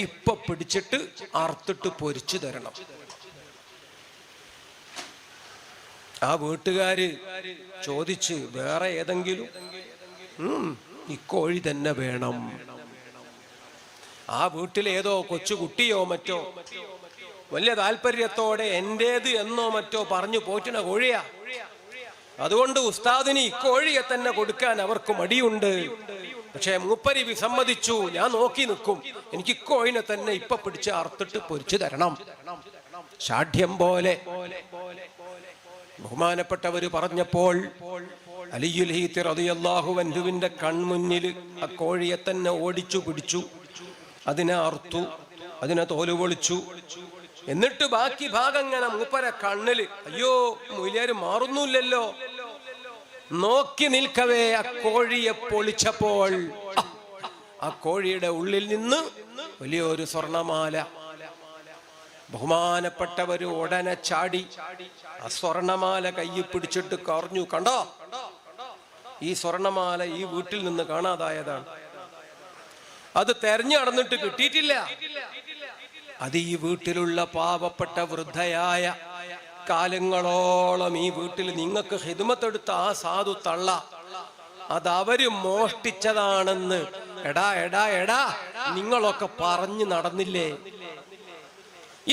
ഇപ്പൊ പിടിച്ചിട്ട് അറുത്തിട്ട് പൊരിച്ചു തരണം. ആ വീട്ടുകാര് ചോദിച്ച്, വേറെ ഏതെങ്കിലും? ഇക്കോഴി തന്നെ വേണം. ആ വീട്ടിലേതോ കൊച്ചുകുട്ടിയോ മറ്റോ വലിയ താല്പര്യത്തോടെ എന്റേത് എന്നോ മറ്റോ പറഞ്ഞു പോറ്റിന കോഴിയാ. അതുകൊണ്ട് ഉസ്താദിന് ഇക്കോഴിയെ തന്നെ കൊടുക്കാൻ അവർക്ക് മടിയുണ്ട്. പക്ഷെ മൂപ്പരി വിസമ്മതിച്ചു. ഞാൻ നോക്കി നിൽക്കും, എനിക്ക് ഇക്കോഴിനെ തന്നെ ഇപ്പൊ പിടിച്ച് അറുത്തിട്ട് പൊരിച്ചു തരണം. ഷാഠ്യം പോലെ ബഹുമാനപ്പെട്ടവര് പറഞ്ഞപ്പോൾ അലിയുൽ ഹീത്തി റളിയല്ലാഹു അൻഹുവിന്റെ കൺമുന്നിൽ ആ കോഴിയെ തന്നെ ഓടിച്ചു പിടിച്ചു. അതിനെ അറുത്തു, അതിനെ തോല് പൊളിച്ചു. എന്നിട്ട് ബാക്കി ഭാഗം ഇങ്ങനെ മൂപ്പര കണ്ണില്, അയ്യോ മൂല്യാര് മാറുന്നില്ലല്ലോ. നോക്കി നിൽക്കവേ ആ കോഴിയെ പൊളിച്ചപ്പോൾ ആ കോഴിയുടെ ഉള്ളിൽ നിന്ന് വലിയൊരു സ്വർണമാല. ബഹുമാനപ്പെട്ടവര് ഉടനെ ചാടി ആ സ്വർണമാല കയ്യിൽ പിടിച്ചിട്ട് കറഞ്ഞു, കണ്ടോ ഈ സ്വർണമാല ഈ വീട്ടിൽ നിന്ന് കാണാതായതാണ്. അത് തെരഞ്ഞു നടന്നിട്ട് കിട്ടിയിട്ടില്ല. അത് ഈ വീട്ടിലുള്ള പാവപ്പെട്ട വൃദ്ധയായ കാലങ്ങളോളം ഈ വീട്ടിൽ നിങ്ങൾക്ക് ഹിദ്മത്തെടുത്ത ആ സാധു തള്ള അതവര് മോഷ്ടിച്ചതാണെന്ന് എടാ എടാ എടാ നിങ്ങളൊക്കെ പറഞ്ഞു നടന്നില്ലേ?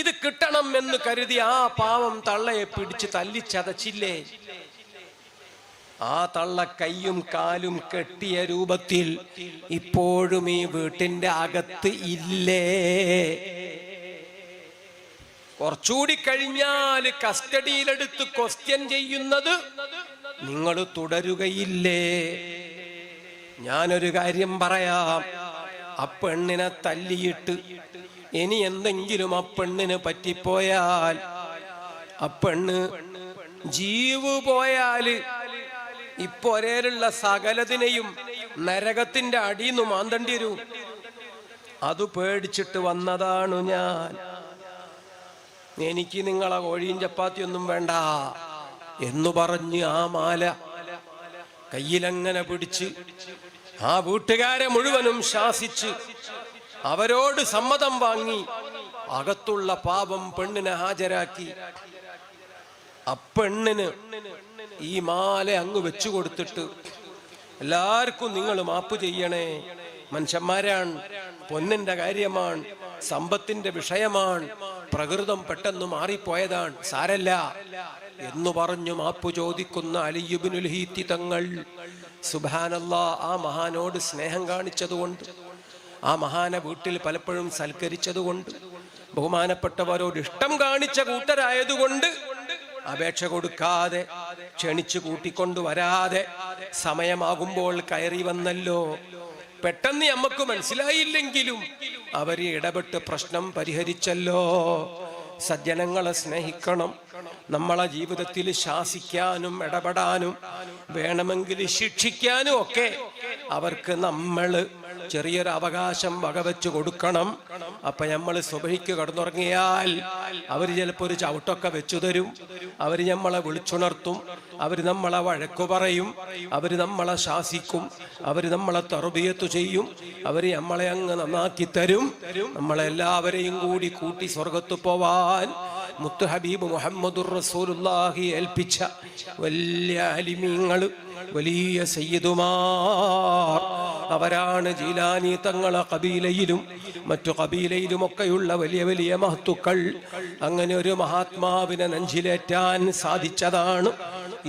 ഇത് കിട്ടണം എന്ന് കരുതി ആ പാവം തള്ളയെ പിടിച്ച് തല്ലിച്ചതച്ചില്ലേ? ആ തള്ള കയ്യും കാലും കെട്ടിയ രൂപത്തിൽ ഇപ്പോഴും ഈ വീട്ടിന്റെ അകത്ത് ഇല്ലേ? കുറച്ചുകൂടി കഴിഞ്ഞാൽ കസ്റ്റഡിയിലെടുത്ത് ക്വസ്റ്റ്യൻ ചെയ്യുന്നത് നിങ്ങൾ തുടരുകയില്ലേ? ഞാനൊരു കാര്യം പറയാം. ആ പെണ്ണിനെ തല്ലിയിട്ട് ഇനി എന്തെങ്കിലും ആ പെണ്ണിന് പറ്റിപ്പോയാൽ, ആ പെണ്ണ് ജീവ് പോയാല് ഇപ്പൊരേലുള്ള സകലതിനെയും നരകത്തിന്റെ അടിയിന്ന് മാന്തണ്ടി വരും. അത് പേടിച്ചിട്ട് വന്നതാണ് ഞാൻ. എനിക്ക് നിങ്ങളെ കോഴിയും ചപ്പാത്തിയൊന്നും വേണ്ട എന്നു പറഞ്ഞ് ആ മാല കയ്യിലങ്ങനെ പിടിച്ച് ആ വീട്ടുകാരെ മുഴുവനും ശാസിച്ച് അവരോട് സമ്മതം വാങ്ങി അകത്തുള്ള പാപം പെണ്ണിനെ ഹാജരാക്കി. ആ പെണ്ണിന് ഈ മാല അങ്ങ് വെച്ചു കൊടുത്തിട്ട്, എല്ലാവർക്കും നിങ്ങൾ മാപ്പ് ചെയ്യണേ, മനുഷ്യന്മാരാണ്, പൊന്നിന്റെ കാര്യമാണ്, സമ്പത്തിന്റെ വിഷയമാണ്, പ്രകൃതം പെട്ടെന്ന് മാറിപ്പോയതാണ്, സാരല്ല എന്നു പറഞ്ഞു മാപ്പ് ചോദിക്കുന്ന അലി ഇബ്നുൽ ഹീത്തി തങ്ങൾ. സുബ്ഹാനല്ലാഹ്, ആ മഹാനോട് സ്നേഹം കാണിച്ചതുകൊണ്ട്, ആ മഹാനെ വീട്ടിൽ പലപ്പോഴും സൽക്കരിച്ചതുകൊണ്ട്, ബഹുമാനപ്പെട്ടവരോട് ഇഷ്ടം കാണിച്ച കൂട്ടരായതുകൊണ്ട് അപേക്ഷ കൊടുക്കാതെ ക്ഷണിച്ചു കൂട്ടിക്കൊണ്ടുവരാതെ സമയമാകുമ്പോൾ കയറി വന്നല്ലോ. പെട്ടെന്ന് നമുക്ക് മനസ്സിലായില്ലെങ്കിലും അവര് ഇടപെട്ട് പ്രശ്നം പരിഹരിച്ചല്ലോ. സജ്ജനങ്ങളെ സ്നേഹിക്കണം. നമ്മളെ ജീവിതത്തിൽ ശാസിക്കാനും ഇടപെടാനും വേണമെങ്കിൽ ശിക്ഷിക്കാനും ഒക്കെ അവർക്ക് നമ്മൾ ചെറിയൊരു അവകാശം വകവെച്ചു കൊടുക്കണം. അപ്പൊ നമ്മൾ സുബഹിക്ക് കിടന്നുറങ്ങിയാൽ അവര് ചിലപ്പോൾ ഒരു ചവിട്ടൊക്കെ വെച്ചു തരും. അവര് നമ്മളെ വിളിച്ചുണർത്തും. അവര് നമ്മളെ വഴക്കു പറയും. അവര് നമ്മളെ ശാസിക്കും. അവര് നമ്മളെ തർബിയത്ത് ചെയ്യും. അവര് നമ്മളെ അങ്ങ് നന്നാക്കി തരും. നമ്മളെല്ലാവരെയും കൂടി കൂട്ടി സ്വർഗത്ത് പോവാൻ മുത്തു ഹബീബ് മുഹമ്മദുർ റസൂലുള്ളാഹി ഏൽപ്പിച്ച വലിയ ആലിമീങ്ങൾ, വലിയ സയ്യിദുമാർ, അവരാണ് ജീലാനി തങ്ങളെ കബീലയിലും മറ്റു കബീലയിലുമൊക്കെയുള്ള വലിയ വലിയ മഹത്തുക്കൾ. അങ്ങനെ ഒരു മഹാത്മാവിനെ നെഞ്ചിലേറ്റാൻ സാധിച്ചതാണ്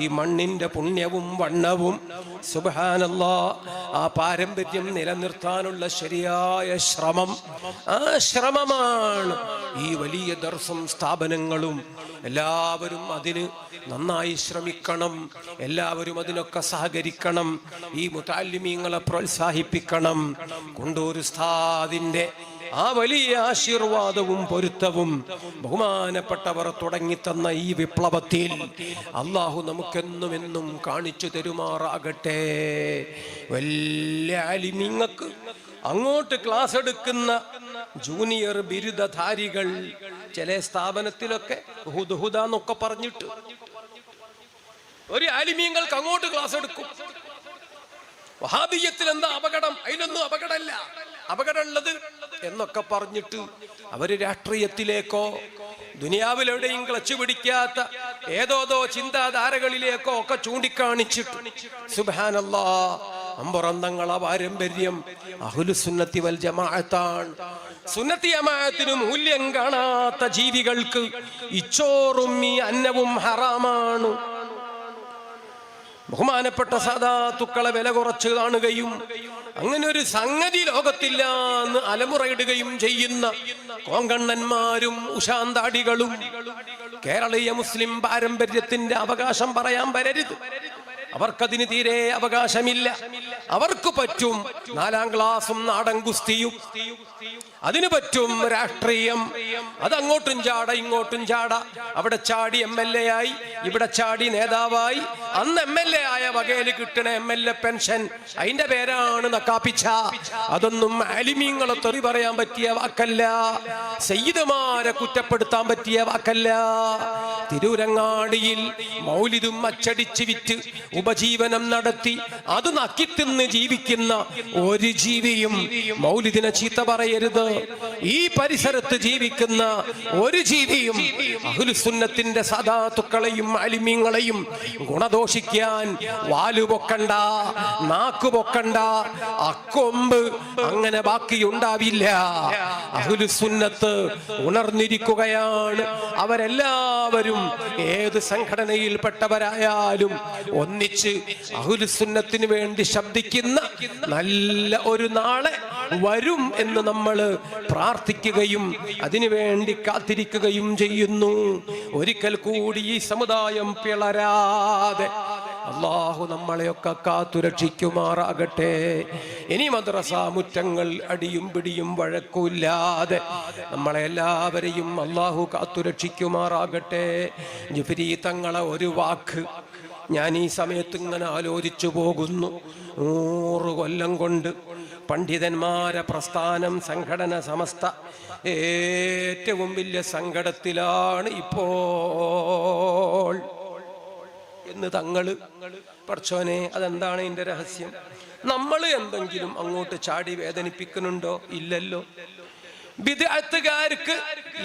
ഈ മണ്ണിന്റെ പുണ്യവും വണ്ണവും. സുബ്ഹാനല്ലാഹ്, ആ പാരമ്പര്യം നിലനിർത്താനുള്ള ശരിയായ ശ്രമം, ആ ശ്രമമാണ് ഈ വലിയ ദർസും സ്ഥാപനങ്ങളും. എല്ലാവരും അതിന് നന്നായി ശ്രമിക്കണം, എല്ലാവരും അതിനൊക്കെ സഹകരിക്കണം, ഈ മുതഅല്ലിമീങ്ങളെ പ്രോത്സാഹിപ്പിക്കണം. കൊണ്ടൂർ ഉസ്താദിന്റെ ആ വലിയ ആശീർവാദവും പൊരുത്തവും ബഹുമാനപ്പെട്ടവർ തുടങ്ങിത്തന്ന ഈ വിപ്ലവത്തിൽ അള്ളാഹു നമുക്കെന്നും എന്നും കാണിച്ചു തരുമാറാകട്ടെ. വലിയ ആലിമീങ്ങൾക്ക് അങ്ങോട്ട് ക്ലാസ് എടുക്കുന്ന ജൂനിയർ ബിരുദധാരികൾ ചില സ്ഥാപനത്തിലൊക്കെ ഹുദുഹുദാന്നൊക്കെ പറഞ്ഞിട്ട് ഒരു ആലിമീങ്ങൾക്ക് അങ്ങോട്ട് ക്ലാസ് എടുക്കും. വഹാബിയ്യത്തിൽ എന്താ അപകടം? അതിലൊന്നും അപകടമല്ല, അപകടമുള്ളത് എന്നൊക്കെ പറഞ്ഞിട്ട് അവര് രാഷ്ട്രീയത്തിലേക്കോ ദുനിയാവിലെവിടെയും ക്ലച്ച് പിടിക്കാത്ത ഏതോതോ ചിന്താധാരകളിലേക്കോ ഒക്കെ ചൂണ്ടിക്കാണിച്ചിട്ട് സുബ്ഹാനല്ലാഹ്, അമ്പുറന്തങ്ങളെ പാരമ്പര്യം അഹ്ലുസുന്നത്തി വൽ ജമാഅത്താണ്. സുന്നത്തി ജമാഅത്തിന് മൂല്യം കാണാത്ത ജീവികൾക്ക് ഇച്ചോറും ഈ അന്നവും ഹറാമാണ്. ബഹുമാനപ്പെട്ട സാദാത്തുക്കളെ വില കുറച്ച് കാണുകയും അങ്ങനെ ഒരു സംഗതി ലോകത്തില്ല എന്ന് അലമുറയിടുകയും ചെയ്യുന്ന കോങ്കണ്ണന്മാരും ഉശാന്താടികളും കേരളീയ മുസ്ലിം പാരമ്പര്യത്തിന്റെ അവകാശം പറയാൻ വരരുത്. അവർക്കതിന് തീരെ അവകാശമില്ല. അവർക്ക് പറ്റും 4ാം ക്ലാസും നാടൻ കുസ്തിയും, അതിന് പറ്റും രാഷ്ട്രീയം. അതങ്ങോട്ടും ചാട ഇങ്ങോട്ടും ചാട. അവിടെ ചാടി MLA ആയി, ഇവിടെ ചാടി നേതാവായി. അന്ന് MLA ആയ വകയിൽ കിട്ടണ MLA പെൻഷൻ, അതിന്റെ പേരാണ് നക്കാപ്പിച്ച. അതൊന്നും ആലിമീങ്ങളെ തെറി പറയാൻ പറ്റിയ വാക്കല്ല, സയ്യിദുമാരെ കുറ്റപ്പെടുത്താൻ പറ്റിയ വാക്കല്ല. തിരൂരങ്ങാടിയിൽ മൗലിദും അച്ചടിച്ച് വിറ്റ് ഉപജീവനം നടത്തി അത് നക്കിത്തിന്ന് ജീവിക്കുന്ന ഒരു ജീവിയും മൗലിദിനെ ചീത്ത പറയരുത്. ഈ പരിസരത്ത് ജീവിക്കുന്ന ഒരു ജീവിയും അഹ്ലുസുന്നത്തിന്റെ സദാത്തുക്കളെയും അലിമീങ്ങളെയും ഗുണദോഷിക്കാൻ വാലുപൊക്കണ്ട, നാക്കുപൊക്കണ്ട, അക്കൊമ്പ് അങ്ങനെ ബാക്കിയുണ്ടാവില്ല. അഹ്ലുസുന്നത്ത് ഉണർന്നിരിക്കുകയാണ്. അവരെല്ലാവരും ഏത് സംഘടനയിൽപ്പെട്ടവരായാലും ഒന്നിച്ച് അഹ്ലുസുന്നത്തിന് വേണ്ടി ശബ്ദിക്കുന്ന നല്ല ഒരു നാളെ വരും എന്ന് നമ്മൾ പ്രാർത്ഥിക്കുകയും അതിനുവേണ്ടി കാത്തിരിക്കുകയും ചെയ്യുന്നു. ഒരിക്കൽ കൂടി ഈ സമുദായം പിളരാതെ അള്ളാഹു നമ്മളെയൊക്കെ കാത്തുരക്ഷിക്കുമാറാകട്ടെ. ഇനി മദ്രസ മുറ്റങ്ങൾ അടിയും പിടിയും വഴക്കൂല്ലാതെ നമ്മളെ എല്ലാവരെയും അള്ളാഹു കാത്തുരക്ഷിക്കുമാറാകട്ടെ. ജിഫ്രി തങ്ങളെ ഒരു വാക്ക് ഞാൻ ഈ സമയത്ത് ഇങ്ങനെ ആലോചിച്ചു പോകുന്നു. 100 കൊല്ലം കൊണ്ട് പണ്ഡിതന്മാരെ പ്രസ്ഥാനം, സംഘടന, സമസ്ത ഏറ്റവും വലിയ സങ്കടത്തിലാണ് ഇപ്പോൾ എന്ന് തങ്ങള്. പടച്ചോനെ, അതെന്താണ് ഇതിന്റെ രഹസ്യം? നമ്മൾ എന്തെങ്കിലും അങ്ങോട്ട് ചാടി വേദനിപ്പിക്കുന്നുണ്ടോ? ഇല്ലല്ലോ. ബിദ്അത്തുകാർക്ക്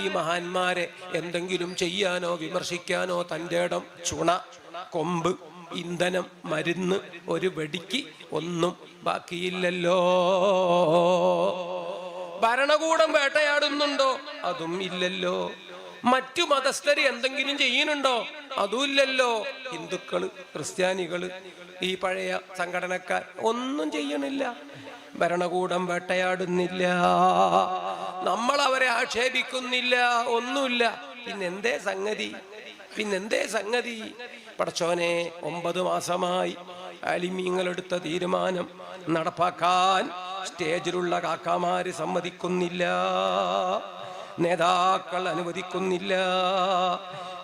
ഈ മഹാന്മാരെ എന്തെങ്കിലും ചെയ്യാനോ വിമർശിക്കാനോ തൻ്റെ ഇടം, ചുണ, കൊമ്പ്, ഇന്ധനം, മരുന്ന്, ഒരു വെടിക്ക് ഒന്നും ബാക്കിയില്ലല്ലോ. ഭരണകൂടം വേട്ടയാടുന്നുണ്ടോ? അതും ഇല്ലല്ലോ. മറ്റു മതസ്ഥര് എന്തെങ്കിലും ചെയ്യുന്നുണ്ടോ? അതുമില്ലല്ലോ. ഹിന്ദുക്കള്, ക്രിസ്ത്യാനികള്, ഈ പഴയ സംഘടനക്കാർ ഒന്നും ചെയ്യണില്ല. ഭരണകൂടം വേട്ടയാടുന്നില്ല, നമ്മൾ അവരെ ആക്ഷേപിക്കുന്നില്ല, ഒന്നുമില്ല. പിന്നെന്തേ സംഗതി? പിന്നെന്തേ സംഗതി? പടച്ചോനെ, 9 മാസമായി ആലിമീങ്ങളെടുത്ത തീരുമാനം നടപ്പാക്കാൻ സ്റ്റേജിലുള്ള കാക്കാമാര് സമ്മതിക്കുന്നില്ല, നേതാക്കൾ അനുവദിക്കുന്നില്ല.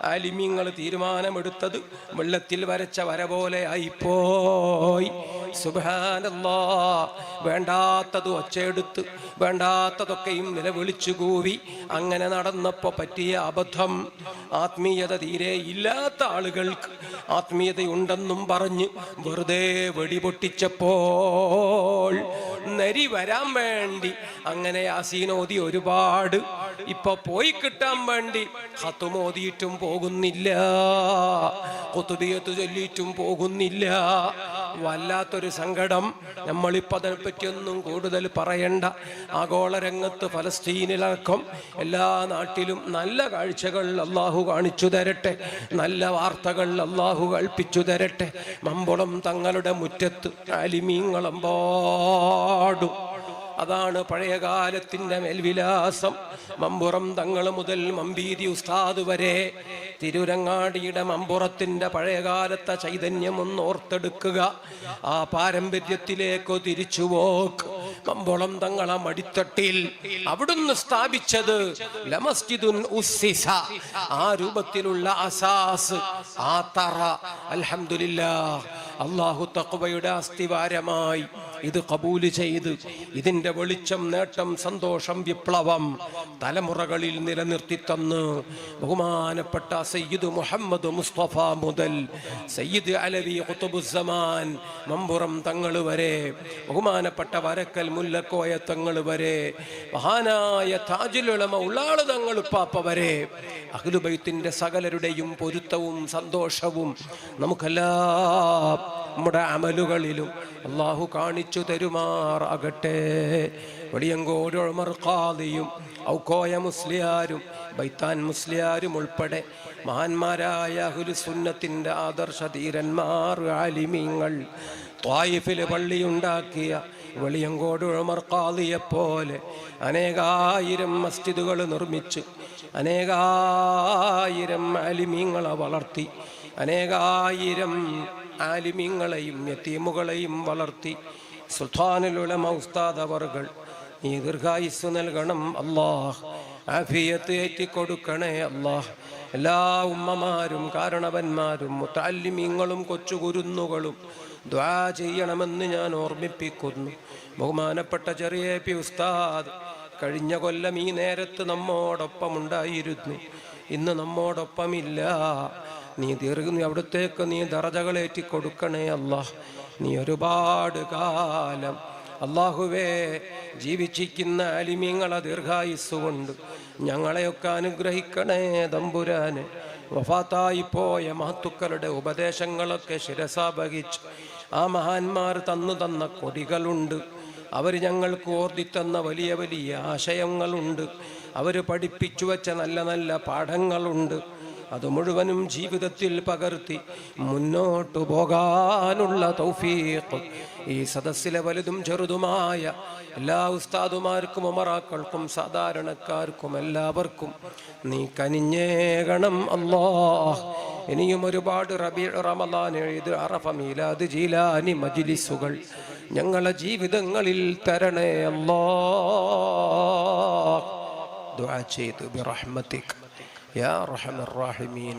ആലിമീങ്ങൾ തീരുമാനമെടുത്തത് വെള്ളത്തിൽ വരച്ച വര പോലെ ആയിപ്പോയി. സുബ്ഹാനല്ലാഹ്, വേണ്ടാത്തത് ഒച്ചയെടുത്ത് വേണ്ടാത്തതൊക്കെയും നിലവിളിച്ചു കൂവി അങ്ങനെ നടന്നപ്പോൾ പറ്റിയ അബദ്ധം. ആത്മീയത തീരെ ഇല്ലാത്ത ആളുകൾക്ക് ആത്മീയതയുണ്ടെന്നും പറഞ്ഞ് വെറുതെ വെടിപൊട്ടിച്ചപ്പോൾ നരി വരാൻ വേണ്ടി അങ്ങനെ യാസീനോദി ഒരുപാട് ഇപ്പൊ പോയി കിട്ടാൻ വേണ്ടി ഖത്തുമോദിയിട്ടും പോകുന്നില്ല, ഖുതുബിയത്ത് ചൊല്ലിയിട്ടും പോകുന്നില്ല. വല്ലാത്തൊരു സങ്കടം. നമ്മളിപ്പോ അതിനെപ്പറ്റിയൊന്നും കൂടുതൽ പറയണ്ട. ആഗോള രംഗത്ത് ഫലസ്തീനിലടക്കം എല്ലാ നാട്ടിലും നല്ല കാഴ്ചകൾ അള്ളാഹു കാണിച്ചു തരട്ടെ, നല്ല വാർത്തകൾ അള്ളാഹു കൽപ്പിച്ചു തരട്ടെ. മമ്പുളം തങ്ങളുടെ മുറ്റത്ത് ആലിമീങ്ങളെമ്പാടും. അതാണ് പഴയകാലത്തിന്റെ മേൽവിലാസം. മമ്പുറം തങ്ങൾ മുതൽ മമ്പീതി ഉസ്താദ് വരെ തിരുരങ്ങാടിയുടെ മമ്പുറത്തിന്റെ പഴയകാലത്തെ ചൈതന്യം ഒന്ന് ഓർത്തെടുക്കുക. ആ പാരമ്പര്യത്തിലേക്കോ തിരിച്ചു പോക്ക്. മമ്പുളം തങ്ങളെ മടിത്തട്ടിൽ അവിടുന്ന് സ്ഥാപിച്ചത് ലമസ്ജിദുൻ ഉസ്സിസ, ആ രൂപത്തിലുള്ള അസാസ്, ആ തറ. അൽഹംദുലില്ലാഹ്, അല്ലാഹു തഖ്വയുടെ അസ്ഥിവാരമായി ഇത് കബൂല് ചെയ്ത് ഇതിന്റെ വെളിച്ചം, നേട്ടം, സന്തോഷം, വിപ്ലവം തലമുറകളിൽ നിലനിർത്തി തന്ന് ബഹുമാനപ്പെട്ട സയ്യിദ് മുഹമ്മദ് മുസ്തഫ മുതൽ സയ്യിദ് അലവി ഖുതുബുസ്സമാൻ മമ്പുറം തങ്ങൾ വരെ, ബഹുമാനപ്പെട്ട വരക്കൽ മുല്ലക്കോയ തങ്ങൾ വരെ, മഹാനായ താജുൽ ഉലമ ഉള്ളാള് തങ്ങൾ പാപ്പ വരെ, അഹ്ലു ബൈത്തിന്റെ സകലരുടെയും പൊരുത്തവും സന്തോഷവും നമുക്കെല്ലാം നമ്മുടെ അമലുകളിലും അള്ളാഹു കാണിച്ചു തരുമാറാകട്ടെ. വെളിയങ്കോട് ഉമർ ഖാദിയും ഔക്കോയ മുസ്ലിയാരും ബൈത്താൻ മുസ്ലിയാരും ഉൾപ്പെടെ മഹാന്മാരായ അഹ്ലു സുന്നത്തിന്റെ ആദർശ ധീരന്മാർ, ആലിമീങ്ങൾ, ത്വായിഫിൽ പള്ളിയുണ്ടാക്കിയ വെളിയങ്കോട് ഉമർ ഖാദിയെ പോലെ അനേകായിരം മസ്ജിദുകൾ നിർമ്മിച്ച് അനേകായിരം ആലിമീങ്ങളെ വളർത്തി അനേകായിരം ആലിമീങ്ങളെയും യതീമുകളെയും വളർത്തി സുൽത്താനുൽ ഉലമ ഉസ്താദ് അവർകൾ നീ ദീർഘായുസ്സ് നൽകണം അല്ലാഹ്, ആഫിയത്ത് ഏറ്റിക്കൊടുക്കണേ അല്ലാഹ്. എല്ലാ ഉമ്മമാരും കാരണവന്മാരും മുതഅല്ലിമീങ്ങളും കൊച്ചുകുരുന്നുകളും ദുആ ചെയ്യണമെന്ന് ഞാൻ ഓർമ്മിപ്പിക്കുന്നു. ബഹുമാനപ്പെട്ട ചെറിയ പി ഉസ്താദ് കഴിഞ്ഞ കൊല്ലം ഈ നേരത്ത് നമ്മോടൊപ്പം ഉണ്ടായിരുന്നു, ഇന്ന് നമ്മോടൊപ്പമില്ല. നീ അവിടത്തേക്ക് നീ ദറജകളേറ്റി കൊടുക്കണേ അല്ലാഹ്. നീ ഒരുപാട് കാലം അല്ലാഹുവേ ജീവിച്ചിരിക്കുന്ന ആലിമീങ്ങളെ ദീർഘായുസ്സുകൊണ്ട് ഞങ്ങളെയൊക്കെ അനുഗ്രഹിക്കണേ തമ്പുരാനെ. വഫാത്തായി പോയ മഹത്തുക്കളുടെ ഉപദേശങ്ങളൊക്കെ ശിരസാവഹിച്ച് ആ മഹാന്മാർ തന്ന കൊടികളുണ്ട്. അവർ ഞങ്ങൾക്ക് ഓർത്തിത്തന്ന വലിയ വലിയ ആശയങ്ങളുണ്ട്. അവർ പഠിപ്പിച്ചു വച്ച നല്ല നല്ല പാഠങ്ങളുണ്ട്. അത് മുഴുവനും ജീവിതത്തിൽ പകർത്തി മുന്നോട്ടു പോകാനുള്ള തൗഫീഖ് ഈ സദസ്സിലെ വലുതും ചെറുതുമായ എല്ലാ ഉസ്താദുമാർക്കും ഉമറാക്കൾക്കും സാധാരണക്കാർക്കും എല്ലാവർക്കും നീ കനിഞ്ഞേകണം അല്ലാഹ്. ഇനിയും ഒരുപാട് റമളാൻ, ഈദ്, അറഫ, മീലാദ്, ജീലാനി മജ്ലിസുകൾ ഞങ്ങളെ ജീവിതങ്ങളിൽ തരണേ അല്ലാഹ്. ദുആ ചെയ്തു ബിറഹ്മതിക യാ അർഹമർ റഹീമീൻ.